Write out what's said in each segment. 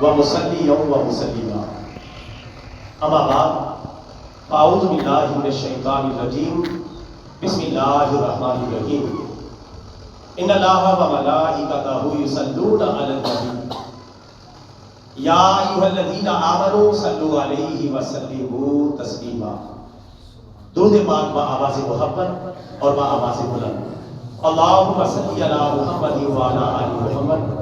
ومصليا ومسلما اما بعد اعوذ باللہ من الشیطان الرجیم بسم اللہ الرحمن الرحیم ان اللہ وملائکتہ یصلون علی النبی یا ایھا الذین آمنوا صلوا علیہ وسلموا تسلیما. درود پاک با آواز محبت اور با آواز بلند. اللہم صلی علی محمد وعلی آل محمد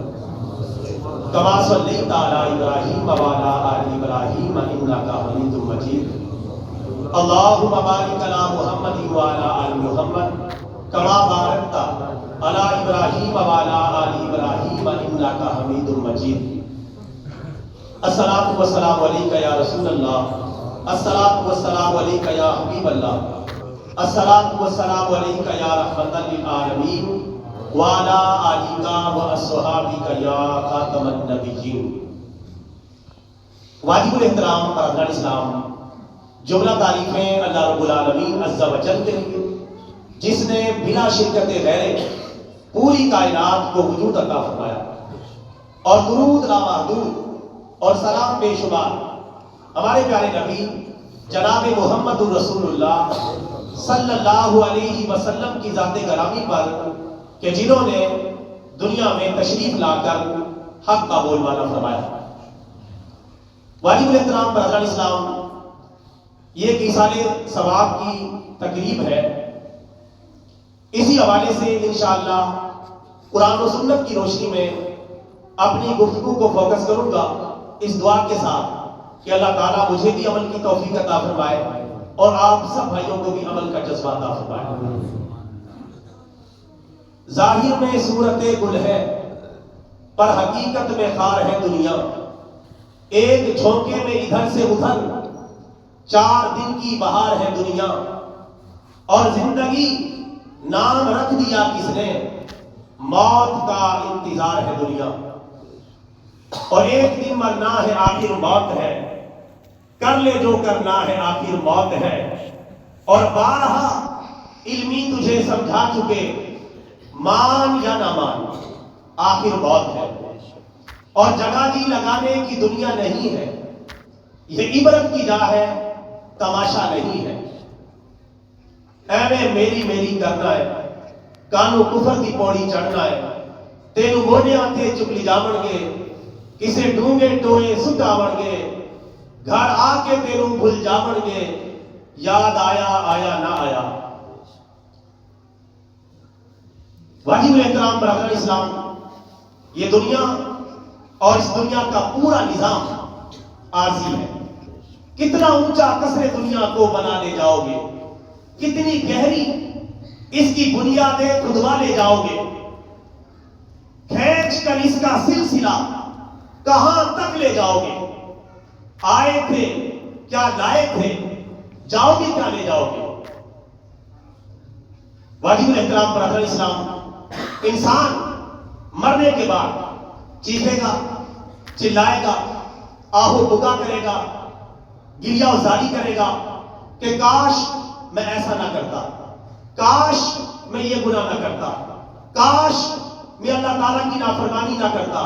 کما صلیت علی ابراہیم وعلی آل ابراہیم انک حمید مجید. اللہم بارک علی محمد وعلی آل محمد کما بارکت علی ابراہیم وعلی آل ابراہیم انک حمید مجید. الصلاۃ والسلام علیک یا رسول اللہ، الصلاۃ والسلام علیک یا حبیب اللہ، الصلاۃ والسلام علیک یا رحمۃ للعالمین وعلی آلک واصحابک یا خاتم النبیین. واجب الاحترام برادران اسلام، جملہ تعریفیں اللہ رب العالمین عز و جل کے لیے جس نے بلا شرکت غیر پوری کائنات کو وجود عطا فرمایا، اور درود لامحدود اور سلام بے شمار ہمارے پیارے نبی جناب محمد الرسول اللہ صلی اللہ علیہ وسلم کی ذات گرامی پر کہ جنہوں نے دنیا میں تشریف لا کر حق کا بول بالا فرمایا. واجب الاحترام برادران اسلام، یہ ایک ایصال ثواب کی تقریب ہے. اسی حوالے سے انشاءاللہ قرآن و سنت کی روشنی میں اپنی گفتگو کو فوکس کروں گا اس دعا کے ساتھ کہ اللہ تعالیٰ مجھے بھی عمل کی توفیق عطا فرمائے اور آپ سب بھائیوں کو بھی عمل کا جذبہ عطا فرمائے. ظاہر میں صورت گل ہے پر حقیقت میں خار ہے دنیا. ایک جھونکے میں ادھر سے ادھر 4 دن کی بہار ہے دنیا. اور زندگی نام رکھ دیا کس نے، موت کا انتظار ہے دنیا. اور ایک دن مرنا ہے آخر موت ہے، کر لے جو کرنا ہے آخر موت ہے. اور بارہا علمی تجھے سمجھا چکے، مان یا نہ مان آخر موت ہے. اور جگہ جی لگانے کی دنیا نہیں ہے، یہ عبرت کی جا ہے تماشا نہیں ہے. ایویں میری میری کرنا ہے، کانو کفر دی پوڑی چڑھنا ہے. تینو موڑے آتے چکلی جاون گے، کسے ڈونگے ٹوئے سٹ آون گے. گھر آ کے تینو بھول جاون گے، یاد آیا آیا نہ آیا. واجب الاحترام برادر اسلام، یہ دنیا اور اس دنیا کا پورا نظام عارضی ہے. کتنا اونچا قصر دنیا کو بنا لے جاؤ گے، کتنی گہری اس کی بنیادیں کھدوا لے جاؤ گے. کھینچ کر اس کا سلسلہ کہاں تک لے جاؤ گے. آئے تھے کیا لائے تھے، جاؤ گے کیا لے جاؤ گے. واجب الاحترام برادر اسلام، انسان مرنے کے بعد چیخے گا، چلائے گا، آہو بکا کرے گا، گریہ وزاری کرے گا کہ کاش میں ایسا نہ کرتا، کاش میں یہ گناہ نہ کرتا، کاش میں اللہ تعالیٰ کی نافرمانی نہ کرتا،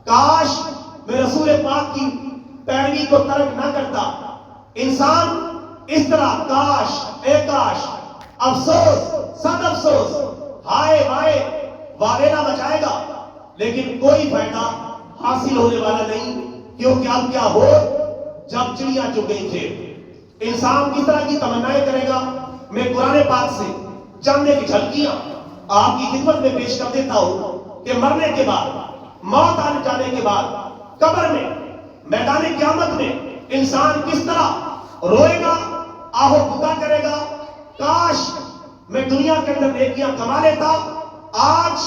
کاش میں رسول پاک کی پیروی کو ترک نہ کرتا. انسان اس طرح کاش، اے کاش، افسوس، صد افسوس، ہائے ہائے واویلا مچائے گا، لیکن کوئی فائدہ حاصل ہونے والا نہیں. کیونکہ اب کیا ہو جب چڑیاں چگ گئی تھے. انسان کس طرح کی تمنائیں کرے گا. میں قرآن پاک سے چند ایک جھلکیاں آپ کی خدمت میں پیش کر دیتا ہوں کہ مرنے کے بعد، موت آنے جانے کے بعد، قبر میں، میدان قیامت میں انسان کس طرح روئے گا، آہو بکا کرے گا. کاش میں دنیا کے اندر نیکیاں کما لیتا، آج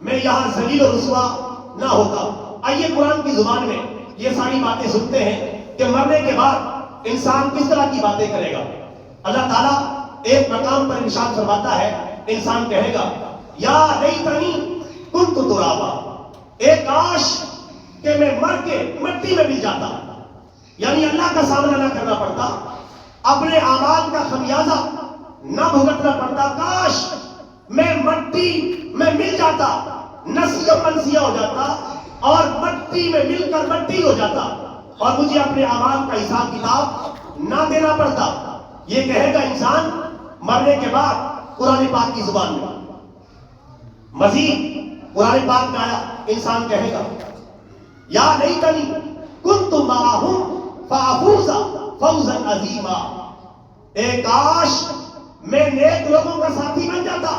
میں یہاں ذلیل و رسوا نہ ہوتا. آئیے قرآن کی زبان میں یہ ساری باتیں سنتے ہیں کہ مرنے کے بعد انسان کس طرح کی باتیں کرے گا. اللہ تعالیٰ ایک مقام پر ارشاد فرماتا ہے، انسان کہے گا یا لیتنی کنت ترابا، اے کاش کہ میں مر کے مٹی میں مل جاتا. یعنی اللہ کا سامنا نہ کرنا پڑتا، اپنے اعمال کا خمیازہ نہ بھگتنا پڑتا. کاش میں مٹی میں مل جاتا، نسیہ منسیہ ہو جاتا اور مٹی مٹی میں مل کر مٹی ہو جاتا اور مجھے اپنے اعمال کا حساب کتاب نہ دینا پڑتا. یہ کہے گا انسان مرنے کے بعد قرآن پاک کی زبان میں. مزید قرآن پاک میں آیا, انسان کہے گا یا لیتنی کنت معہم فافوز فوزا عظیما, اے کاش میں نیک لوگوں کا ساتھی بن جاتا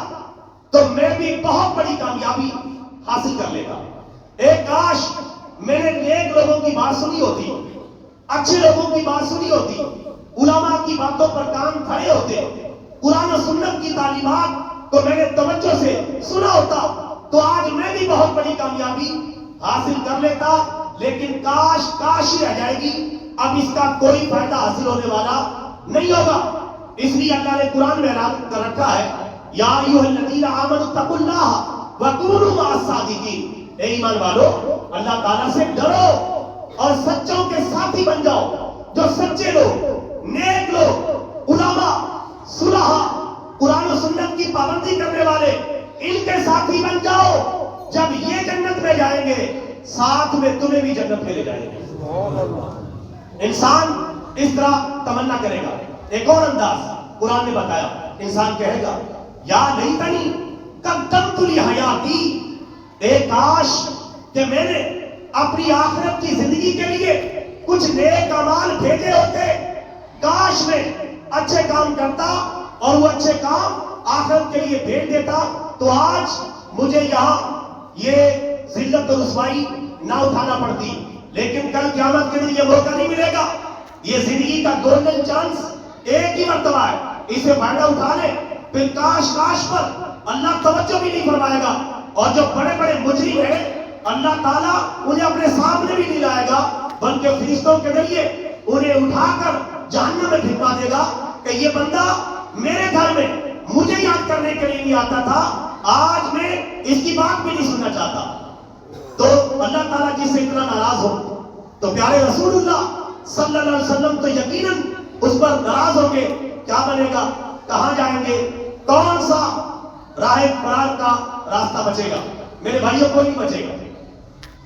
تو میں بھی بہت بڑی کامیابی حاصل کر لیتا. اے کاش میں نے نیک لوگوں کی بات سنی ہوتی, اچھے لوگوں کی بات سنی ہوتی, علماء کی باتوں پر کان کھڑے ہوتے, قرآن و سنت کی تعلیمات کو میں نے توجہ سے سنا ہوتا تو آج میں بھی بہت بڑی کامیابی حاصل کر لیتا. لیکن کاش کاش ہی رہ جائے گی, اب اس کا کوئی فائدہ حاصل ہونے والا نہیں ہوگا. اس لیے اللہ نے قرآن میں اعلان کر رکھا ہے یا ایھا الذین آمنوا اتقوا اللہ وکونوا مع الصادقین, اے ایمان والو اللہ تعالیٰ سے ڈرو اور سچوں کے ساتھی بن جاؤ. جو سچے لوگ, نیک لوگ, علماء, صلحاء, قرآن و سنت کی پابندی کرنے والے, ان کے ساتھی بن جاؤ. جب یہ جنت میں جائیں گے ساتھ میں تمہیں بھی جنت میں لے جائیں گے. انسان اس طرح تمنا کرے گا. ایک اور انداز قرآن نے بتایا, انسان کہے گا یا لیتنی قدمت لحیاتی, اے کاش کہ میں نے اپنی آخرت کی زندگی کے لیے کچھ نیک اعمال بھیجے ہوتے. کاش میں اچھے کام کرتا اور وہ اچھے کام آخرت کے لیے بھیج دیتا تو آج مجھے یہاں یہ ذلت و رسوائی نہ اٹھانا پڑتی. لیکن کل قیامت کے دن یہ موقع نہیں ملے گا. یہ زندگی کا گولڈن چانس ایک ہی مرتبہ ہے, اسے فائدہ اٹھا لے. پھر کاش کاش پر اللہ توجہ بھی نہیں فرمائے گا. اور جو بڑے بڑے مجرم ہیں اللہ تعالیٰ انہیں اپنے سامنے بھی نہیں لائے گا, بلکہ فرشتوں کے ذریعے انہیں اٹھا کر جہنم میں پھینکا دے گا کہ یہ بندہ میرے گھر میں مجھے یاد کرنے کے لیے نہیں آتا تھا, آج میں اس کی بات بھی نہیں سننا چاہتا. تو اللہ تعالیٰ جس سے اتنا ناراض ہو تو پیارے رسول اللہ صلی اللہ علیہ وسلم تو یقیناً اس پر ناراض ہوں گے. کیا بنے گا, کہاں جائیں گے, کون سا راہ فرار کا راستہ بچے گا؟ میرے بھائیوں کوئی نہیں بچے گا.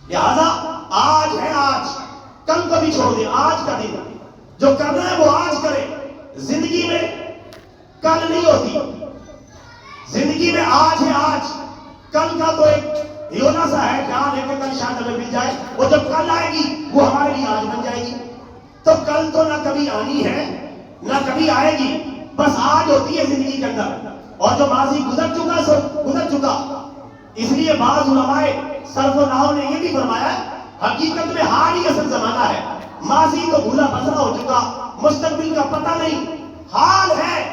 لہذا آج ہے, آج کل کو بھی چھوڑ دیں. آج کا دن جو کرنا ہے وہ آج کرے. زندگی میں کل نہیں ہوتی, زندگی میں آج ہے آج. کل کا تو ایک ہیونا سا ہے, خیال ہے کہ کل شاید ہمیں مل جائے, وہ جب کل آئے گی وہ ہمارے لیے آج بن جائے گی. تو کل تو نہ کبھی آنی ہے نہ کبھی آئے گی, بس آج ہوتی ہے زندگی کے اندر. اور جو ماضی گزر چکا سو گزر چکا. اس لیے بعض علماء صرف و نحو نے یہ بھی فرمایا حقیقت میں حال ہی اصل زمانہ ہے. ماضی تو بھولا بسرا ہو چکا, مستقبل کا پتہ نہیں, حال ہے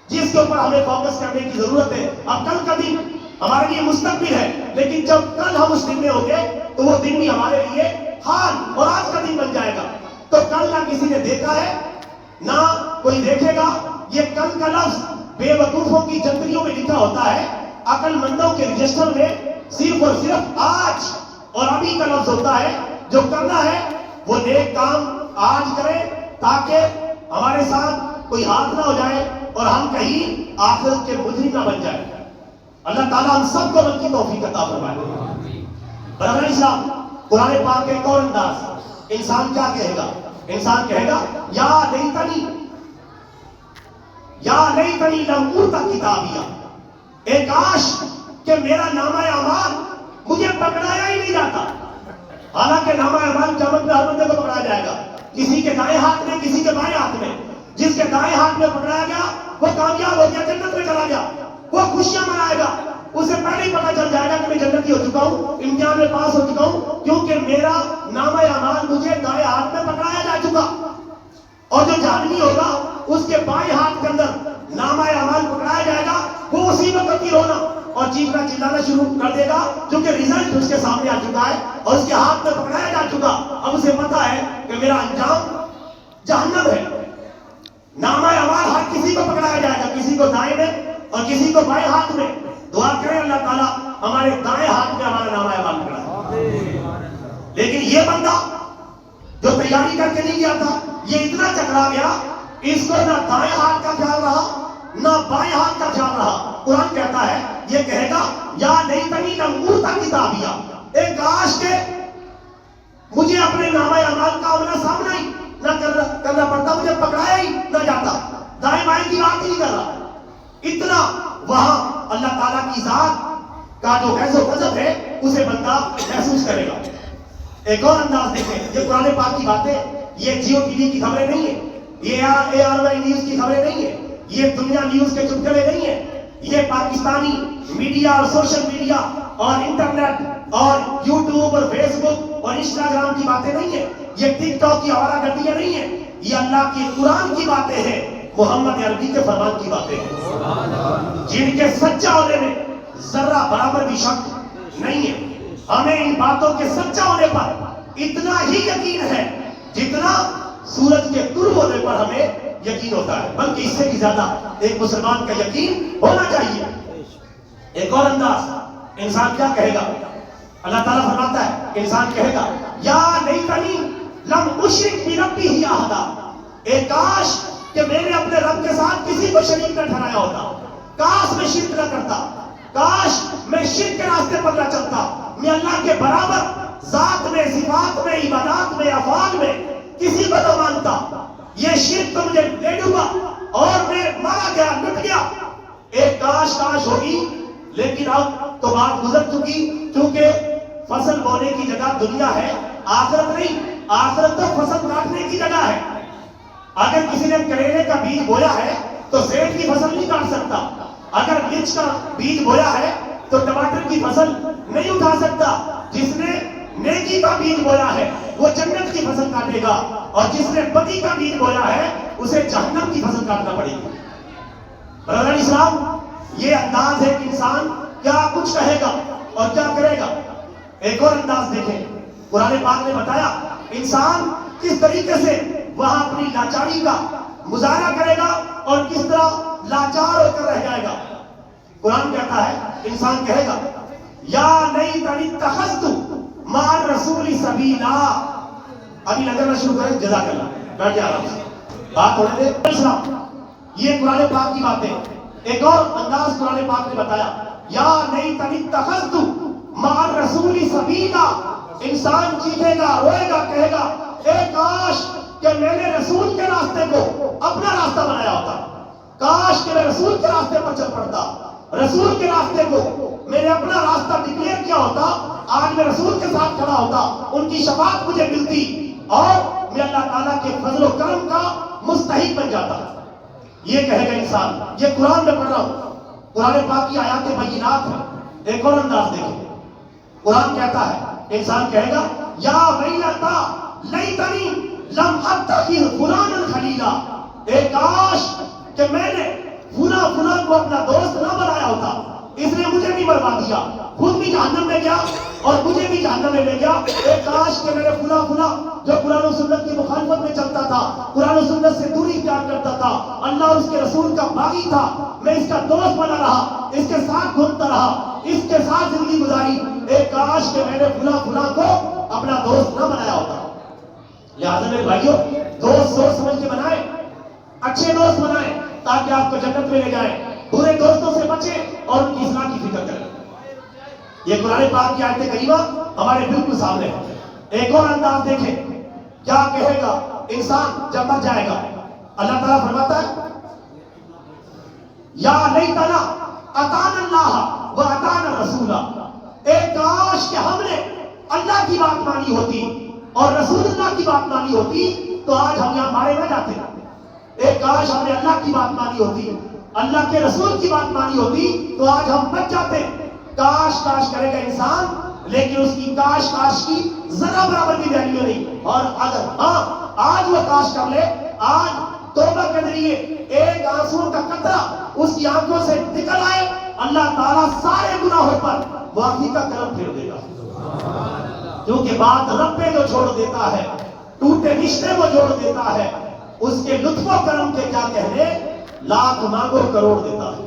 جس کے اوپر ہمیں فوکس کرنے کی ضرورت ہے. اب کل کا دن ہمارے لیے مستقبل ہے, لیکن جب کل ہم اس دن میں ہوں گے تو وہ دن بھی ہمارے لیے حال اور آج کا دن بن جائے گا. تو کل نہ کسی نے دیکھا ہے نہ کوئی دیکھے گا. یہ کل کا لفظ بے وقوفوں کی جنتریوں میں لکھا ہوتا ہے, عقل مندوں کے رجسٹر میں صرف اور صرف آج اور ابھی کا لفظ ہوتا ہے. جو کرنا ہے وہ نیک کام آج کرے تاکہ ہمارے ساتھ کوئی ہاتھ نہ ہو جائے اور ہم کہیں آخرت کے مجرم نہ بن جائے. اللہ تعالیٰ ہم سب کو عمل کی توفیق عطا فرمائے. برادر اسلام, قرآن پاک ایک اور انداز, انسان کیا کہے گا؟ انسان کہے گا یا لیتنی لم اوت کتابیہ, اے کاش کہ میرا نامہ اعمال مجھے پکڑایا ہی نہیں جاتا. حالانکہ نامہ اعمال قیامت میں ہر بندے کو پکڑایا جائے گا, کسی کے دائیں ہاتھ میں کسی کے بائیں ہاتھ میں. جس کے دائیں ہاتھ میں پکڑایا گیا وہ کامیاب ہو گیا, جنت میں چلا گیا, وہ خوشیاں منائے گا. اسے پہلے ہی پتا چل جائے گا کہ میں جنتی ہو چکا ہوں, امتحان میں پاس ہو چکا ہوں, کیونکہ میرا نامہ اعمال مجھے دائیں ہاتھ میں پکڑایا جا چکا. اور جو جہنمی ہوگا اس کے بائیں ہاتھ کے اندر نامہ اعمال پکڑایا جائے گا, وہ اسی وقت ہی رونا اور چیخنا چلانا شروع کر دے گا کیونکہ رزلٹ اس کے سامنے آ چکا ہے اور اس کے ہاتھ میں پکڑایا جا چکا. اب اسے پتا ہے کہ میرا انجام جہنم ہے. نامہ اعمال ہر کسی کو پکڑایا جائے گا, کسی کو دائیں میں اور کسی کو بائیں ہاتھ میں. دعا کریں اللہ تعالیٰ ہمارے دائیں ہاتھ میں ہمارا نامہ اعمال پکڑائے. لیکن یہ بندہ جو تیاری کر کے نہیں گیا تھا, یہ اتنا چکرا گیا, اس کو نہ دائیں ہاتھ کا خیال رہا نہ بائیں ہاتھ کا خیال رہا. قرآن کہتا ہے, یہ کہے گا یا لیتنی لم اوت کتابیہ, اے کاش کے حلال کا آمنا سامنا ہی نہ کرنا پڑتا، مجھے پکڑایا ہی نہ جاتا، دائیں بائیں کی بات ہی نہیں کر رہا. اتنا وہاں اللہ تعالیٰ کی ذات کا جو غیظ و غضب ہے اسے بندہ محسوس کرے گا. ایک اور انداز دیکھیں، یہ قرآن پاک کی باتیں، یہ جیو ٹی وی کی خبریں نہیں ہیں، یہ ARY نیوز کی خبریں نہیں ہیں، یہ دنیا نیوز کے چٹکلے نہیں ہیں، یہ پاکستانی میڈیا اور سوشل میڈیا اور انٹرنیٹ اور یوٹیوب اور فیس بک اور انسٹاگرام کی باتیں نہیں ہیں، یہ ٹک ٹاک کی آوارہ گردیاں نہیں ہیں، یہ اللہ کی قرآن کی باتیں ہیں، محمد عربی کے فرمان کی باتیں ہیں، جن کے سچا ہونے میں ذرہ برابر بھی شک نہیں ہے. ہمیں ان باتوں کے سچا ہونے پر اتنا ہی یقین ہے جتنا سورج کے طلوع ہونے پر ہمیں یقین ہوتا ہے، بلکہ اس سے بھی زیادہ ایک مسلمان کا یقین ہونا چاہیے. ایک اور انداز، انسان کیا کہے گا؟ اللہ تعالیٰ فرماتا ہے انسان کہے گا یا لیتنی لم اشرک بربی احدا، اے کاش کہ میں نے اپنے رب کے ساتھ کسی کو شریک نہ ٹھہرایا ہوتا، کاش میں شرک نہ کرتا، کاش میں شرک کے راستے پر نہ چلتا، میں اللہ کے برابر ذات میں، صفات میں، عبادات میں، افعال میں کسی کو نہ مانتا. یہ شرک تو مجھے لے ڈوبا اور میں مارا گیا، لٹ گیا. ایک کاش ہوگی، لیکن اب تو بات گزر چکی، کیونکہ فصل بونے کی جگہ دنیا ہے، آخرت نہیں. آخرت تو فصل کاٹنے کی جگہ ہے. اگر کسی نے کریلے کا بیج بویا ہے تو زیتون کی فصل نہیں کاٹ سکتا، اگر مرچ کا بیج بویا ہے تو ٹماٹر کی فصل نہیں اٹھا سکتا. جس نے نیکی کا بیج بویا ہے وہ جنت کی فصل کاٹے گا، اور جس نے بدی کا بیج بویا ہے اسے جہنم کی فصل کاٹنا پڑے گی. برادر اسلام، یہ انداز ہے کہ انسان کیا کچھ کہے گا اور کیا کرے گا. ایک اور انداز دیکھیں، قرآن پاک نے بتایا انسان کس طریقے سے وہاں اپنی لاچاری کا مظاہرہ کرے گا اور کس طرح لاچار ہو کر رہ جائے گا. قرآن کہتا ہے انسان کہے گا یا لیتنی اتخذت مع الرسول سبیلا. ابھی لگنا شروع کریں، جزاک اللہ، بیٹھ جائے آرام سے، بات ہونے دے. یہ قرآن پاک کی باتیں. ایک اور انداز قرآن پاک نے بتایا یا لیتنی اتخذت مع الرسول سبیلا. انسان چیخے گا، روئے گا، کہے گا اے کاش کہ میں نے رسول کے راستے کو اپنا راستہ بنایا ہوتا، کاش کہ میں رسول کے راستے پر چل پڑتا، رسول کے راستے کو میں نے اپنا راستہ ڈکلیئر کیا ہوتا، آج میں رسول کے ساتھ کھڑا ہوتا، ان کی شفاعت مجھے ملتی اور میں اللہ تعالیٰ کے فضل و کرم کا مستحق بن جاتا. یہ کہے گا انسان. یہ قرآن میں پڑھ رہا ہوں، قرآن پاک کی آیات بینات ہیں. ایک اور انداز دیکھیں، قرآن کہتا ہے انسان کہے گا یا ویلتا لیتنی لم اتخذ فلانا خلیلا. اے کاش کہ میں نے فلاں کو اپنا دوست نہ بنایا ہوتا، اس نے مجھے بھی برباد دیا، خود بھی جہنم میں گیا اور مجھے بھی جہنم میں لے گیا. اے کاش کہ میں نے فلاں جو قرآن و سنت کی مخالفت میں چلتا تھا، قرآن و سنت سے دوری اختیار کرتا تھا، اللہ اور اس کے رسول کا باغی تھا، میں اس کا دوست بنا رہا، اس کے ساتھ گھومتا رہا، اس کے ساتھ زندگی گزاری. اے کاش کہ میں نے فلاں کو اپنا دوست نہ بنایا ہوتا. لہٰذا میرے بھائیوں، دوست سوچ سمجھ کے بنائیں، اچھے دوست بنائیں تاکہ آپ کو جنت میں لے جائیں. برے دوستوں سے بچیں اور ان کی اصلاح کی فکر کریں. یہ قرآن پاک کی آیت کریمہ ہمارے بالکل سامنے ہے. ایک اور انداز دیکھیں، کیا کہے گا انسان جب مر جائے گا. اللہ تعالیٰ فرماتا ہے یا لیتنا اطعنا اللہ و اطعنا الرسول. اے کاش کہ ہم نے اللہ کی بات مانی ہوتی اور رسول اللہ کی بات مانی ہوتی تو آج ہم یہاں مارے نہ جاتے. اے کاش ہم نے اللہ کی بات مانی ہوتی، اللہ کے رسول کی بات مانی ہوتی تو آج ہم بچ جاتے. کاش کرے گا انسان، لیکن اس کی کاش کی ذرا برابر بھی ویلیو نہیں. اور اگر آج وہ کاش کر لے، آج توبہ کے ذریعے ایک آنسو کا قطرہ اس کی آنکھوں سے نکل آئے، اللہ تعالیٰ سارے گناہوں پر معافی کا کرم پھیر دے گا. کیونکہ بات رب پہ جو چھوڑ دیتا ہے، ٹوٹے رشتے کو جوڑ دیتا ہے، اس کے لطف و کرم کے کیا کہنے، لاکھ مانگو کروڑ دیتا ہے.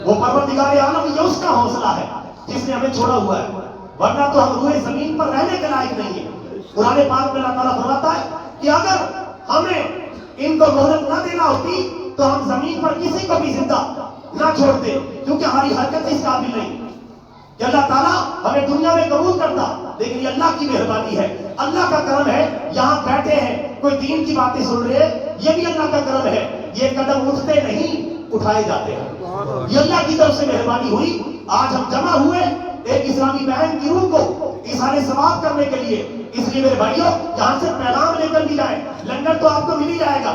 وہ پروردگار عالم، یہ اس کا حوصلہ ہے جس نے ہمیں چھوڑا ہوا ہے، ورنہ تو ہم روئے زمین پر رہنے کے لائق نہیں ہیں. قرآن پاک میں اللہ تعالیٰ فرماتا ہے کہ اگر ہمیں ان کو مہلت نہ دینا ہوتی تو ہم زمین پر کسی کو بھی زندہ نہ چھوڑتے، کیونکہ ہماری حرکت اس قابل نہیں کہ اللہ تعالیٰ ہمیں دنیا میں قبول کرتا. لیکن یہ اللہ کی مہربانی ہے اللہ کا کرم ہے یہاں بیٹھے ہیں, کوئی دین کی باتیں سن رہے ہیں, یہ بھی اللہ کا کرم ہے. یہ قدم اٹھتے نہیں اٹھائے جاتے ہیں, یہ اللہ کی طرف سے مہربانی ہوئی. آج ہم جمع ہوئے ایک اسلامی بہن کی روح کو اظہار ثواب کرنے کے لیے. اس لیے میرے بھائیوں یہاں سے پیغام لے کر بھی جائیں. لنگر تو آپ کو مل ہی جائے گا,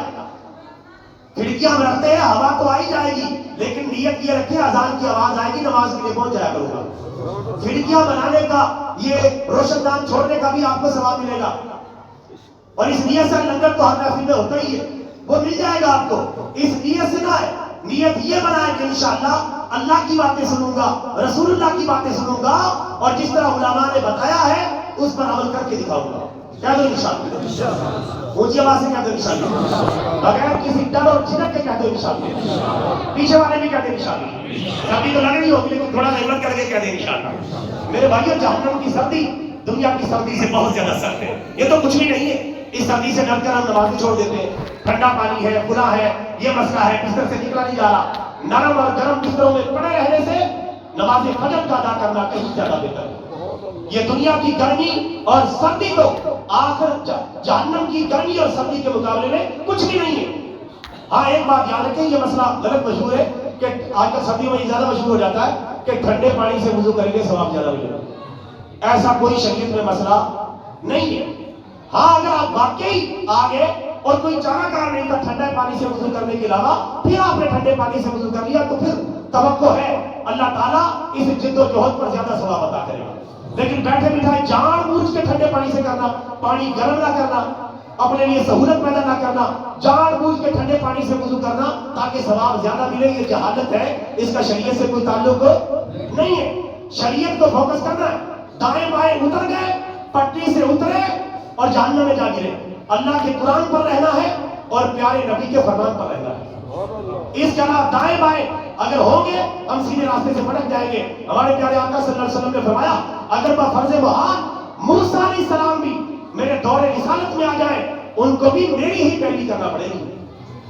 کھڑکیاں ہم رکھتے ہیں, ہوا تو آئی جائے گی, لیکن نیت یہ رکھیں اذان کی آواز آئے گی, نماز کے لیے پہنچ جایا کروں گا. کھڑکیاں بنانے کا, یہ روشن دان چھوڑنے کا بھی آپ کو ثواب ملے گا. اور اس نیت سے لنگر تو ہر محفل میں ہوتا ہی ہے, وہ مل جائے گا آپ کو. اس نیت سے نہ ہے, نیت یہ بنائے کہ انشاءاللہ اللہ کی باتیں سنوں گا, رسول اللہ کی باتیں سنوں گا, اور جس طرح علماء نے بتایا ہے اس پر عمل کر کے دکھاؤں گا. کہہ دو انشاءاللہ, اونچی آواز سے کہہ دو انشاءاللہ, بغیر کسی ڈر اور جھجک کے کہہ دو انشاءاللہ. پیچھے والے بھی کہہ دیں انشاءاللہ. سردی تو لگ رہی ہوگی لیکن تھوڑا ہمت کر کے کہہ دیں انشاءاللہ. میرے بھائیوں جہنم کی سردی دنیا کی سردی سے بہت زیادہ سخت ہے. یہ تو کچھ بھی نہیں ہے, اس سردی سے ڈر کر ہم نمازیں چھوڑ دیتے ہیں. ٹھنڈا پانی ہے, کھلا ہے, یہ مسئلہ ہے, بستر سے نکلا نہیں جا رہا. نرم اور گرم بستروں میں پڑے رہنے سے نماز فجر کا ادا کرنا کہیں زیادہ بہتر ہے. یہ دنیا کی گرمی اور سردی کو آخر جہنم کی گرمی اور سردی کے مقابلے میں کچھ بھی نہیں ہے. ہاں ایک بات یاد رکھیں, یہ مسئلہ غلط مشہور ہے کہ آج کل سردیوں میں زیادہ مشہور ہو جاتا ہے کہ ٹھنڈے پانی سے وضو کریں گے ثواب زیادہ ملے گا. ایسا کوئی شریعت میں مسئلہ نہیں ہے. ہاں اگر آپ واقعی آگے اور کوئی چارہ کار نہیں تھا ٹھنڈے پانی سے وضو کرنے کے علاوہ, پھر آپ نے ٹھنڈے پانی سے وضو کر لیا, تو پھر توقع ہے اللہ تعالیٰ اس جد و جہد پر زیادہ ثواب عطا کرے گا. لیکن بیٹھے بٹھائے جان بوجھ کے ٹھنڈے پانی سے کرنا, پانی گرم نہ کرنا, اپنے لیے سہولت پیدا نہ کرنا, جان بوجھ کے ٹھنڈے پانی سے وضو کرنا تاکہ ثواب زیادہ ملے, یہ جہالت ہے. اس کا شریعت سے کوئی تعلق نہیں ہے. شریعت کو فوکس کرنا ہے. دائیں بائیں اتر گئے, پٹی سے اترے اور جہنم میں جا گرے. اللہ کے قرآن پر رہنا ہے اور پیارے نبی کے فرمان پر رہنا ہے. اس کے علاوہ دائیں بائیں اگر ہوں گے ہم سیدھے راستے سے بھٹک جائیں گے. ہمارے پیارے آقا صلی اللہ علیہ وسلم نے فرمایا اگر بفرض محال موسیٰ علیہ السلام بھی میرے دور رسالت میں آ جائیں, ان کو بھی میری ہی پیروی کرنا پڑے گی.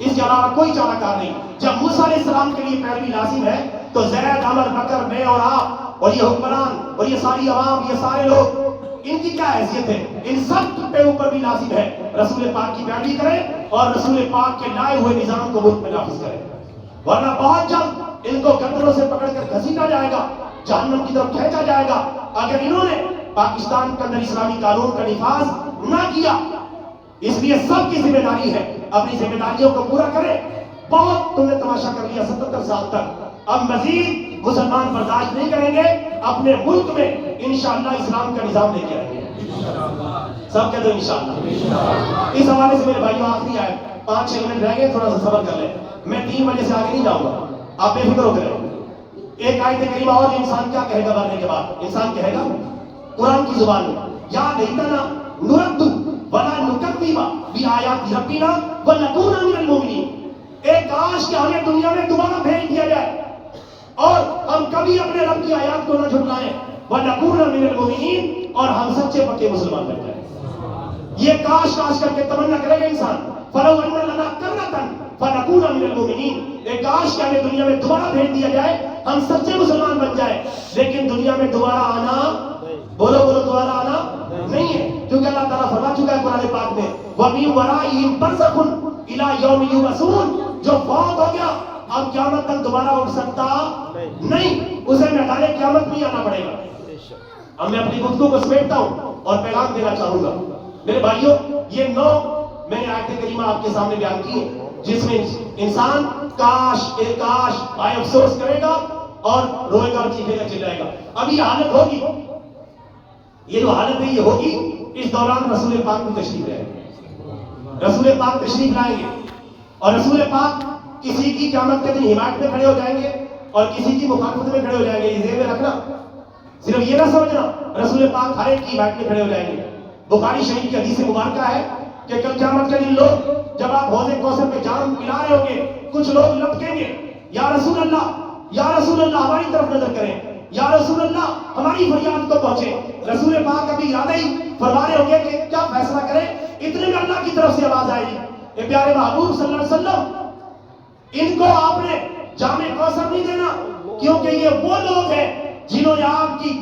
اس کے علاوہ کوئی چارہ کار نہیں. جب موسیٰ علیہ السلام کے لیے پیروی لازم ہے تو زید, عمر, بکر, میں اور آپ اور یہ حکمران اور یہ ساری عوام, یہ سارے لوگ, ان کی کیا حیثیت ہے؟ ان سب کے اوپر بھی لازم ہے رسول پاک کی پیروی کریں اور رسول پاک کے لائے ہوئے نظام کو ملک میں نافذ کریں, ورنہ بہت جلد ان کو گردنوں سے پکڑ کر گھسیٹا جائے گا, جہنم کی طرف کھینچا جائے گا اگر انہوں نے پاکستان کے اندر اسلامی قانون کا نفاذ نہ کیا. اس لیے سب کی ذمہ داری ہے اپنی ذمہ داریوں کو پورا کریں. بہت تم نے تماشا کر لیا 77 سال تک, اب مزید مسلمان برداشت نہیں کریں گے. اپنے ملک میں انشاءاللہ اسلام کا نظام لے کے آئیں گے. سب کہتے ہیں انشاءاللہ. اس حوالے سے میرے بھائیوں آخری آئے 5-6 منٹ رہ گئے, تھوڑا سا صبر کر لیں. میں 3 بجے سے آگے نہیں جاؤں گا, آپ بے فکر ہو کریں. ایک آیت کریمہ اور, انسان کیا کہے گا مرنے کے بعد؟ انسان کہے گا قرآن کی زبان میں, یا لیتنا نرد ولا نکذب بآیات ربنا ونکون من المؤمنین. ایک کاش کہ ہمیں دنیا میں دوبارہ بھیج دیا جائے اور ہم کبھی اپنے رب کی آیات کو نہ جھٹلائیں, وَنَكُونَ مِنَ الْمُؤْمِنِينَ, اور ہم سچے پکے مسلمان بن جائیں. یہ کاش کر کے تمنا کرے گا انسان. فَلَوْ أَنَّ لَنَا كَرَّةً فَنَكُونَ مِنَ الْمُؤْمِنِينَ. ایک کاش کہ ہمیں دنیا میں دوبارہ بھیج دیا جائے, ہم سچے مسلمان بن جائیں. لیکن دنیا میں دوبارہ آنا, بولو دوبارہ آنا نہیں ہے, کیونکہ اللہ تعالیٰ فرما چکا ہے قرآن پاک میں وَمِن وَرَائِهِمْ بَرْزَخٌ إِلَىٰ يَوْمِ يُبْعَثُونَ. جو فوت ہو گیا اب قیامت تک دوبارہ اٹھ سکتا نہیں, اسے میدان قیامت میں آنا پڑے گا. اب میں اپنی گفتگو کو سمیٹتا ہوں اور پیغام دینا چاہوں گا. میرے بھائیوں, یہ 9 میں نے آیت کریمہ آپ کے سامنے بیان کی ہے جس میں انسان کاش آئے افسوس کرے گا اور روئے گا اور چیخے گا, چلائے گا. اب یہ حالت ہوگی, یہ جو حالت ہے یہ ہوگی اس دوران رسول پاک کی تشریف رہے گی. رسول پاک تشریف لائیں گے اور رسول پاک کسی کی قیامت کے دن حمایت میں کھڑے ہو جائیں گے اور کسی کی مخالفت میں کھڑے ہو جائیں گے. یہ ذہن میں رکھنا, صرف یہ نہ سمجھنا رسول پاک ہر ایک کی حمایت میں کھڑے ہو جائیں گے. بخاری شریف کی حدیث مبارکہ ہے کہ کل قیامت کے دن لوگ جب آپ حوض کوثر پہ جام پلا رہے ہوں گے, کچھ لوگ لپکیں گے, یا رسول اللہ ہماری طرف نظر کریں, یا رسول اللہ ہماری فریاد کو پہنچے. رسول پاک ابھی ارادہ ہی فرما رہے ہوں گے کہ کیا فیصلہ کریں, اتنے میں اللہ کی طرف سے آواز آئے گی, اے پیارے محبوب صلی اللہ علیہ وسلم, ان کو آپ نے جام کوثر نہیں دینا, کیونکہ یہ وہ لوگ ہیں جنہوں نے آپ کی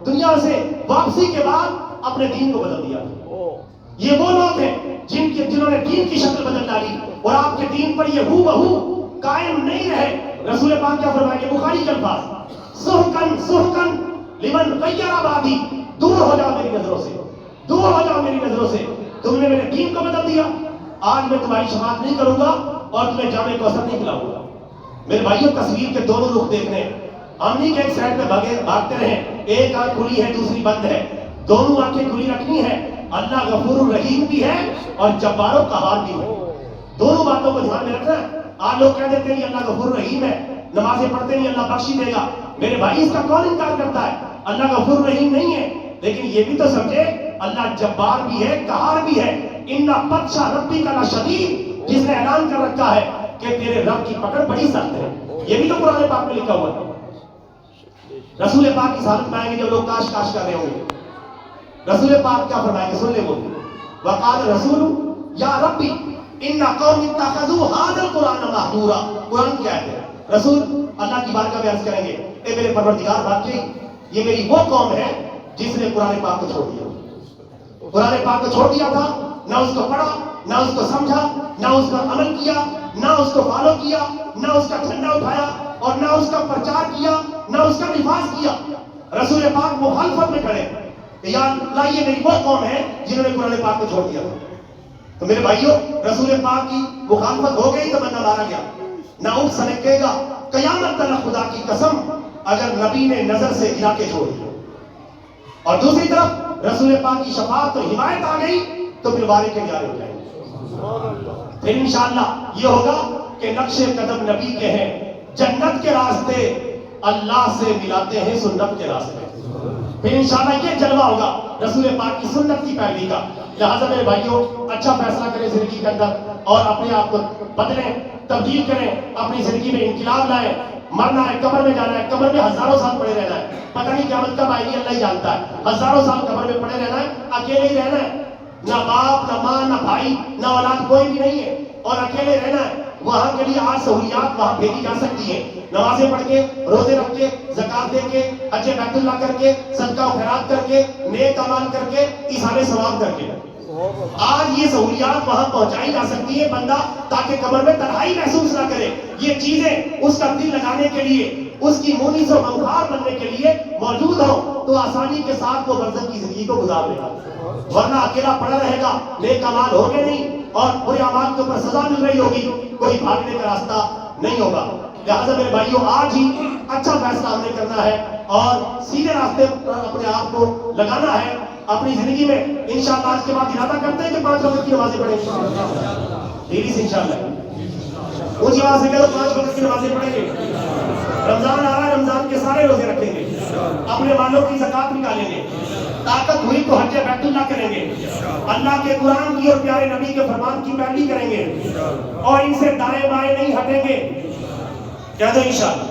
دنیا سے واپسی کے بعد اپنے دین کو بدل دیا. یہ وہ لوگ ہیں جنہوں نے دین کی شکل بدل ڈالی اور آپ کے دین پر یہ ہو بہو قائم نہیں رہے. رسول پاک کیا فرمائیں گے؟ بخاری کے الفاظ، سحقن سحقن لمن غیر آبادی، دور ہو جاؤ میری نظروں سے، دور ہو جاؤ میری نظروں سے، تم نے میرے دین کو بدل دیا. آج میں تمہاری شفاعت نہیں کروں گا اور تمہیں جامع کوثر نہیں پلاؤں گا. میرے بھائیوں، تصویر کے دونوں رخ دیکھنے، ہم نہیں کہ ایک سائڈ پہ بھاگتے رہیں، ایک آنکھ کھلی ہے دوسری بند ہے، دونوں آنکھیں کھلی رکھنی ہے. اللہ غفور الرحیم بھی ہے اور جبار و قہار بھی ہے. دونوں باتوں کو دھیان میں رکھنا ہے. آج لوگ کہہ دیتے ہیں اللہ غفور الرحیم ہے، نمازیں پڑھتے نہیں اللہ بخشی دے گا. میرے بھائی، اس کا کون انکار کرتا ہے؟ اللہ غفور الرحیم نہیں ہے، لیکن یہ بھی تو سمجھے اللہ جبار بھی ہے، قہار بھی ہے. اِنَّ بَطْشَ رَبِّكَ لَشَدِيدٌ، جس نے اعلان کر رکھا ہے کہ تیرے رب کی پکڑ بڑی سخت ہے. یہ بھی تو قرآن پاک میں لکھا ہوا ہے. رسول پاک کی حالت میں آئیں گے جب لوگ کاش کاش کر رہے ہوں گے. رسول پاک کیا فرمائیں گے؟ سن لیں. وہ وقال رسول یا ربی ان قوم اتخذوا هذا القرآن مہجورا. قرآن کی آیت ہے. رسول اللہ کی بارگاہ میں عرض کریں گے، اے میرے پروردگار، واقعی یہ میری وہ قوم ہے جس نے قرآن پاک کو چھوڑ دیا. قرآن پاک کو چھوڑ دیا تھا، نہ اس کو پڑھا، نہ اس کو سمجھا، نہ اس پر عمل کیا، نہ اس کو فالو کیا، نہ اس کا جھنڈا اٹھایا اور نہ اس کا پرچار کیا، نہ اس کا نفاذ کیا. رسول پاک مخالفت میں کھڑے کہ یا اللہ یہ میری وہ قوم ہے جنہوں نے قرآن پاک کو چھوڑ دیا. تو میرے بھائیوں، رسول پاک کی مخالفت ہو گئی تو بندہ مارا گیا. نہ اٹھ سکے گا قیامت تک، خدا کی قسم، اگر نبی نے نظر سے گرا کے چھوڑ دیا. اور دوسری طرف رسول پاک کی شفاعت اور حمایت آ گئی تو پھر وارے کے نیارے ہو جائیں گے. پھر انشاءاللہ یہ ہوگا کہ نقش قدم نبی کے ہیں، جنت کے راستے اللہ سے ملاتے ہیں سنت کے راستے. پھر انشاءاللہ یہ جلوہ ہوگا رسول پاک کی سنت کی پیروی کا. لہذا میرے بھائیوں، اچھا فیصلہ کریں زندگی کے اندر اور اپنے آپ کو بدلیں، تبدیل کریں، اپنی زندگی میں انقلاب لائیں. مرنا ہے، قبر میں جانا ہے، قبر میں ہزاروں سال پڑے رہنا ہے. پتہ نہیں قیامت کب آئے گی، اللہ ہی جانتا ہے. ہزاروں سال قبر میں پڑے رہنا ہے، اکیلے ہی رہنا ہے. نہ باپ، نہ ماں، نہ بھائی، نہ اولاد، کوئی بھی نہیں ہے، اور اکیلے رہنا ہے. وہاں کے لیے آج سہولیات وہاں بھیجی جا سکتی ہیں. نمازیں پڑھ کے، روزے رکھ کے، زکات دے کے، حج بیت اللہ کر کے، صدقہ و خیرات کر کے، نیک اعمال کر کے، ایثار ثواب کر کے، آج یہ سہولیات وہاں پہنچائی جا سکتی ہے بندہ تاکہ قبر میں تنہائی محسوس نہ کرے. یہ چیزیں اس کا دل لگانے کے لیے، اس کی مونس و غمخوار بننے کے لیے موجود ہوں تو آسانی کے ساتھ وہ برزخ کی زندگی کو گزار لے گا. ورنہ اکیلا پڑا رہے گا، نیک اعمال ہوگے نہیں اور برے اعمال کے اوپر سزا مل رہی ہوگی، کوئی بھاگنے کا راستہ نہیں ہوگا. لہٰذا میرے بھائیوں، آج ہی اچھا فیصلہ ہم نے کرنا ہے اور سیدھے راستے پر اپنے آپ کو لگانا ہے اپنی زندگی میں. انشاءاللہ آج کے بعد ارادہ کرتے ہیں کہ 5 وقت کی نمازیں پڑھیں گے. دھیری سے انشاءاللہ اونچی آواز سے کہو 5 وقت کی نمازیں پڑھیں گے. رمضان آ رہا ہے، رمضان کے سارے روزے رکھیں گے، اپنے مالوں کی زکات نکالیں گے، طاقت ہوئی تو حج بیت اللہ کریں گے، اللہ کے قرآن کی اور پیارے نبی کے فرمان کی پیروی کریں گے اور ان سے دائیں بائیں نہیں ہٹیں گے. کہہ دو انشاءاللہ.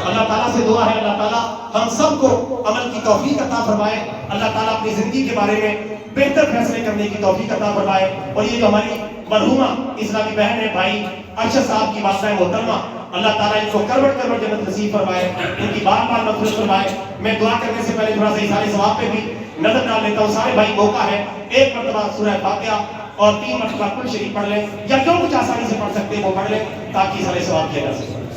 اللہ تعالیٰ سے دعا ہے اللہ تعالیٰ ہم سب کو عمل کی توفیق عطا فرمائے. اللہ تعالیٰ اپنی زندگی کے بارے میں بہتر فیصلے کرنے کی توفیق عطا فرمائے. اور یہ جو ہماری مرحومہ اسلامی بہن ہے بھائی ارشد صاحب کی والدہ محترمہ، اللہ تعالیٰ ان کو کروڑ کروڑ جنت نصیب فرمائے، ان کی بار بار مغفرت فرمائے. میں دعا کرنے سے پہلے تھوڑا سا اظہار ثواب پہ بھی نظر ڈال لیتا ہوں. سارے بھائی موقع ہے، ایک مرتبہ سورہ فاتحہ اور 3 مرتبہ کل شریف پڑھ لیں، یا جو کچھ آسانی سے پڑھ سکتے ہیں وہ پڑھ لیں تاکہ اظہار ثواب کیا جا سکے.